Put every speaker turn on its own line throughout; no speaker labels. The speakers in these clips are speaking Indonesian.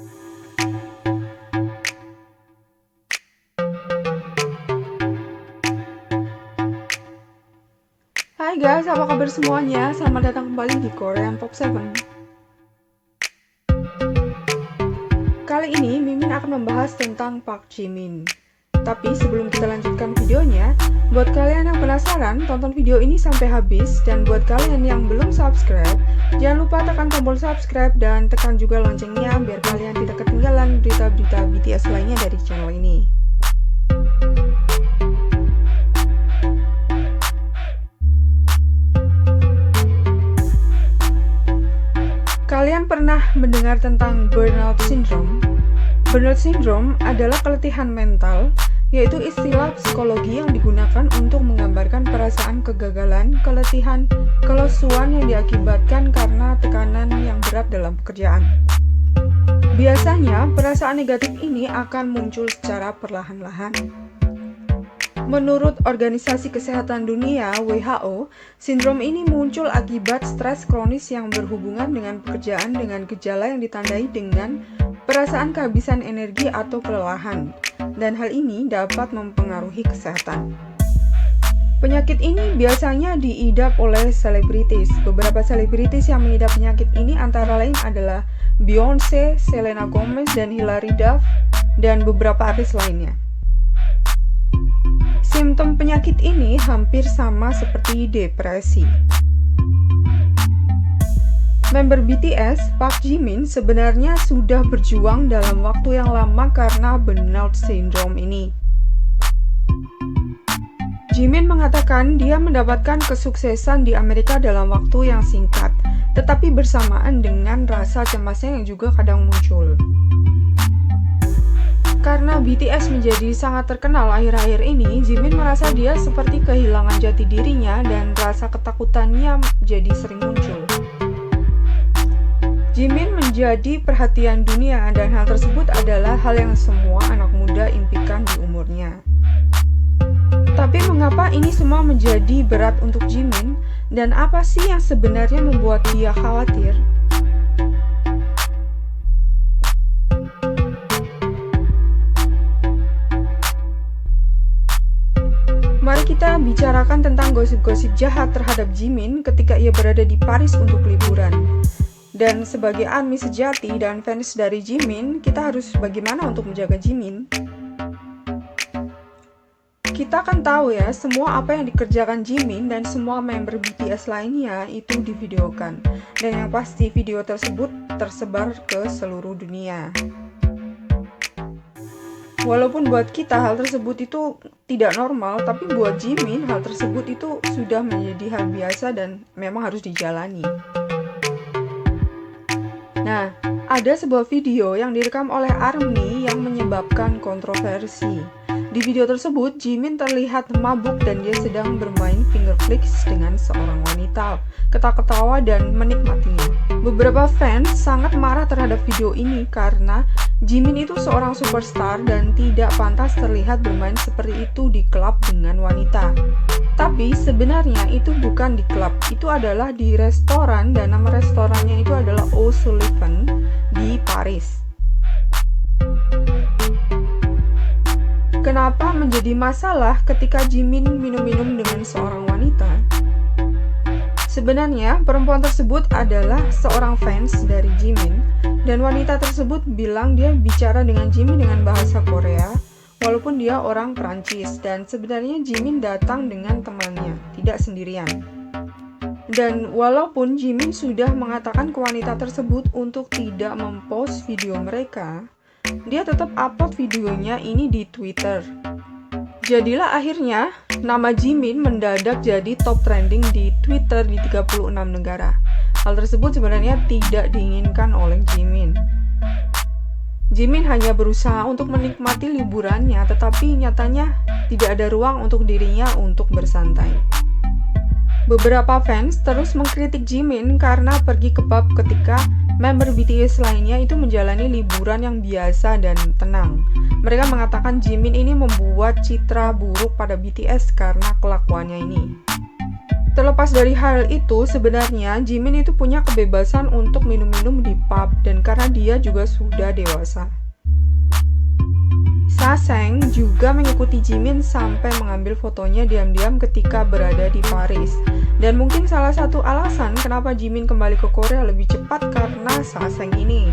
Hai guys, apa kabar semuanya? Selamat datang kembali di Korean Pop 7. Kali ini Mimin akan membahas tentang Park Jimin. Tapi sebelum kita lanjutkan videonya, buat kalian yang penasaran, tonton video ini sampai habis. Dan buat kalian yang belum subscribe, jangan lupa tekan tombol subscribe dan tekan juga loncengnya biar kalian tidak ketinggalan berita-berita BTS lainnya dari channel ini. Kalian pernah mendengar tentang burnout syndrome? Burnout syndrome adalah keletihan mental, yaitu istilah psikologi yang digunakan untuk menggambarkan perasaan kegagalan, keletihan, kelesuan yang diakibatkan karena tekanan yang berat dalam pekerjaan. Biasanya, perasaan negatif ini akan muncul secara perlahan-lahan. Menurut Organisasi Kesehatan Dunia (WHO), sindrom ini muncul akibat stres kronis yang berhubungan dengan pekerjaan dengan gejala yang ditandai dengan perasaan kehabisan energi atau kelelahan, dan hal ini dapat mempengaruhi kesehatan. Penyakit ini biasanya diidap oleh selebritis. Beberapa selebritis yang mengidap penyakit ini antara lain adalah Beyoncé, Selena Gomez, dan Hilary Duff, dan beberapa artis lainnya. Simptom penyakit ini hampir sama seperti depresi. Member BTS, Park Jimin, sebenarnya sudah berjuang dalam waktu yang lama karena burnout syndrome ini. Jimin mengatakan dia mendapatkan kesuksesan di Amerika dalam waktu yang singkat, tetapi bersamaan dengan rasa cemasnya yang juga kadang muncul. Karena BTS menjadi sangat terkenal akhir-akhir ini, Jimin merasa dia seperti kehilangan jati dirinya dan rasa ketakutannya jadi sering muncul. Jimin menjadi perhatian dunia dan hal tersebut adalah hal yang semua anak muda impikan di umurnya. Tapi mengapa ini semua menjadi berat untuk Jimin dan apa sih yang sebenarnya membuat dia khawatir? Mari kita bicarakan tentang gosip-gosip jahat terhadap Jimin ketika ia berada di Paris untuk liburan. Dan sebagai ARMY sejati dan fans dari Jimin, kita harus bagaimana untuk menjaga Jimin? Kita kan tahu ya, semua apa yang dikerjakan Jimin dan semua member BTS lainnya itu divideokan. Dan yang pasti video tersebut tersebar ke seluruh dunia. Walaupun buat kita hal tersebut itu tidak normal, tapi buat Jimin hal tersebut itu sudah menjadi hal biasa dan memang harus dijalani. Nah, ada sebuah video yang direkam oleh ARMY yang menyebabkan kontroversi. Di video tersebut, Jimin terlihat mabuk dan dia sedang bermain finger flicks dengan seorang wanita, ketawa-ketawa dan menikmatinya. Beberapa fans sangat marah terhadap video ini karena Jimin itu seorang superstar dan tidak pantas terlihat bermain seperti itu di klub dengan wanita. Tapi sebenarnya itu bukan di klub, itu adalah di restoran dan nama restorannya itu adalah O'Sullivan di Paris. Kenapa menjadi masalah ketika Jimin minum-minum dengan seorang wanita? Sebenarnya, perempuan tersebut adalah seorang fans dari Jimin, dan wanita tersebut bilang dia bicara dengan Jimin dengan bahasa Korea, walaupun dia orang Prancis, dan sebenarnya Jimin datang dengan temannya, tidak sendirian. Dan walaupun Jimin sudah mengatakan ke wanita tersebut untuk tidak mempost video mereka, dia tetap upload videonya ini di Twitter. Jadilah akhirnya, nama Jimin mendadak jadi top trending di Twitter di 36 negara. Hal tersebut sebenarnya tidak diinginkan oleh Jimin. Jimin hanya berusaha untuk menikmati liburannya, tetapi nyatanya tidak ada ruang untuk dirinya untuk bersantai. Beberapa fans terus mengkritik Jimin karena pergi ke pub ketika member BTS lainnya itu menjalani liburan yang biasa dan tenang. Mereka mengatakan Jimin ini membuat citra buruk pada BTS karena kelakuannya ini. Terlepas dari hal itu, sebenarnya Jimin itu punya kebebasan untuk minum-minum di pub dan karena dia juga sudah dewasa. Saseng juga mengikuti Jimin sampai mengambil fotonya diam-diam ketika berada di Paris. Dan mungkin salah satu alasan kenapa Jimin kembali ke Korea lebih cepat karena Saseng ini.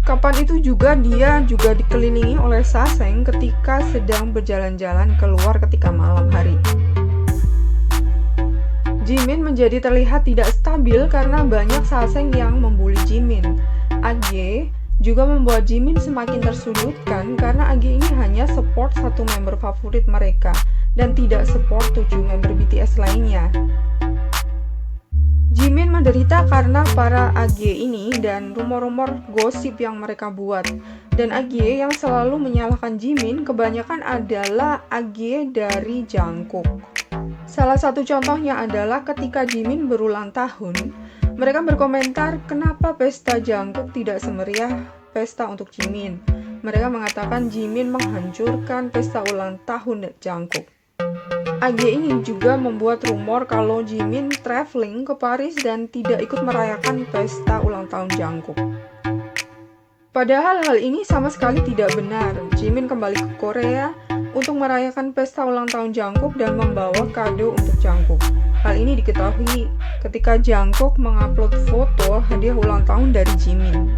Kapan itu juga dia juga dikelilingi oleh Saseng ketika sedang berjalan-jalan keluar ketika malam hari. Jimin menjadi terlihat tidak stabil karena banyak Saseng yang membuli Jimin. AG juga membuat Jimin semakin tersudutkan karena AG ini hanya support satu member favorit mereka dan tidak support 7 member BTS lainnya. Jimin menderita karena para AG ini dan rumor-rumor gosip yang mereka buat. Dan AG yang selalu menyalahkan Jimin kebanyakan adalah AG dari Jungkook. Salah satu contohnya adalah ketika Jimin berulang tahun, mereka berkomentar kenapa pesta Jungkook tidak semeriah pesta untuk Jimin. Mereka mengatakan Jimin menghancurkan pesta ulang tahun Jungkook. AG ini juga membuat rumor kalau Jimin traveling ke Paris dan tidak ikut merayakan pesta ulang tahun Jungkook. Padahal hal ini sama sekali tidak benar. Jimin kembali ke Korea untuk merayakan pesta ulang tahun Jungkook dan membawa kado untuk Jungkook. Hal ini diketahui ketika Jungkook mengupload foto hadiah ulang tahun dari Jimin.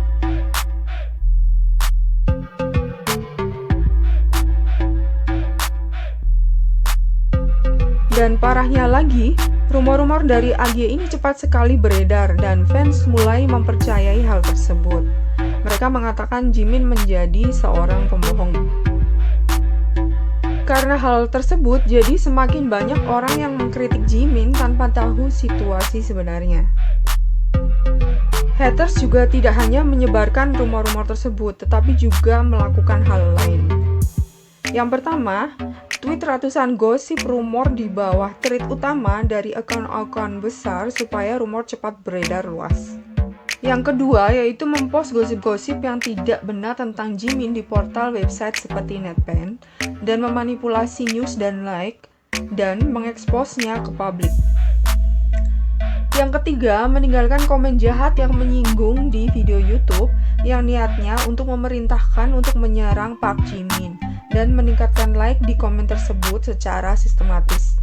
Dan parahnya lagi, rumor-rumor dari AG ini cepat sekali beredar dan fans mulai mempercayai hal tersebut. Mereka mengatakan Jimin menjadi seorang pembohong. Karena hal tersebut, jadi semakin banyak orang yang mengkritik Jimin tanpa tahu situasi sebenarnya. Haters juga tidak hanya menyebarkan rumor-rumor tersebut, tetapi juga melakukan hal lain. Yang pertama, tweet ratusan gosip rumor di bawah thread utama dari akun-akun besar supaya rumor cepat beredar luas. Yang kedua, yaitu mempost gosip-gosip yang tidak benar tentang Jimin di portal website seperti NetPen dan memanipulasi news dan dan mengeksposnya ke publik. Yang ketiga, meninggalkan komen jahat yang menyinggung di video YouTube yang niatnya untuk memerintahkan untuk menyerang Park Jimin dan meningkatkan like di komen tersebut secara sistematis.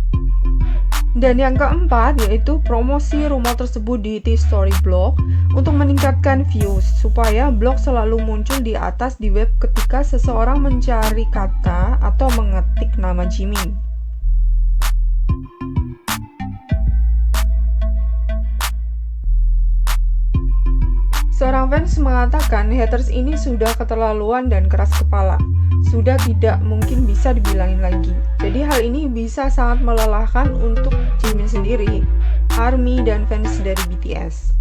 Dan yang keempat, yaitu promosi rumor tersebut di T-Story blog untuk meningkatkan views, supaya blog selalu muncul di atas di web ketika seseorang mencari kata atau mengetik nama Jimin. Seorang fans mengatakan haters ini sudah keterlaluan dan keras kepala. Sudah tidak mungkin bisa dibilangin lagi. Jadi hal ini bisa sangat melelahkan untuk Jimin sendiri, ARMY, dan fans dari BTS.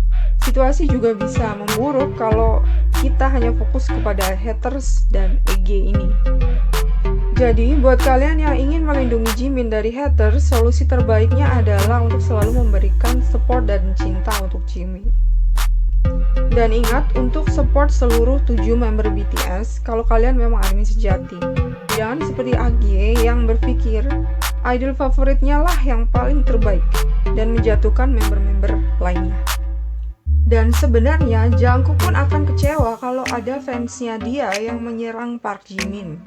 Situasi juga bisa memburuk kalau kita hanya fokus kepada haters dan EG ini. Jadi, buat kalian yang ingin melindungi Jimin dari haters, solusi terbaiknya adalah untuk selalu memberikan support dan cinta untuk Jimin. Dan ingat untuk support seluruh 7 member BTS kalau kalian memang ARMY sejati. Jangan seperti AG yang berpikir idol favoritnya lah yang paling terbaik dan menjatuhkan member-member lainnya. Dan sebenarnya Jungkook pun akan kecewa kalau ada fansnya dia yang menyerang Park Jimin.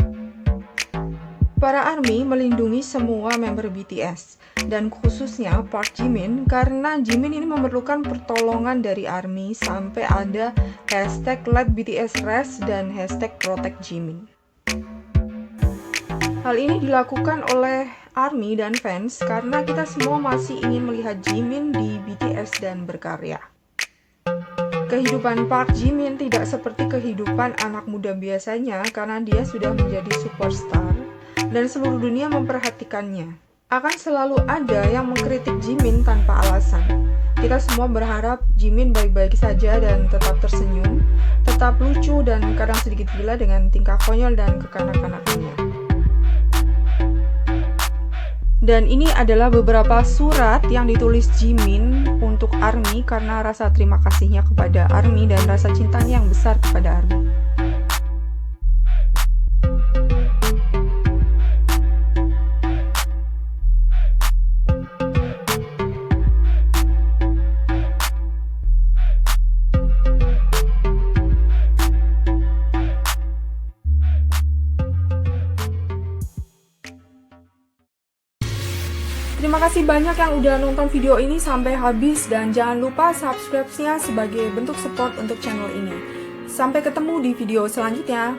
Para ARMY melindungi semua member BTS dan khususnya Park Jimin karena Jimin ini memerlukan pertolongan dari ARMY sampai ada hashtag Let BTS Rest dan hashtag Protect Jimin. Hal ini dilakukan oleh ARMY dan fans karena kita semua masih ingin melihat Jimin di BTS dan berkarya. Kehidupan Park Jimin tidak seperti kehidupan anak muda biasanya karena dia sudah menjadi superstar dan seluruh dunia memperhatikannya. Akan selalu ada yang mengkritik Jimin tanpa alasan. Kita semua berharap Jimin baik-baik saja dan tetap tersenyum, tetap lucu dan kadang sedikit gila dengan tingkah konyol dan kekanak-kanakannya. Dan ini adalah beberapa surat yang ditulis Jimin untuk ARMY karena rasa terima kasihnya kepada ARMY dan rasa cintanya yang besar kepada ARMY. Terima kasih banyak yang udah nonton video ini sampai habis dan jangan lupa subscribe-nya sebagai bentuk support untuk channel ini. Sampai ketemu di video selanjutnya.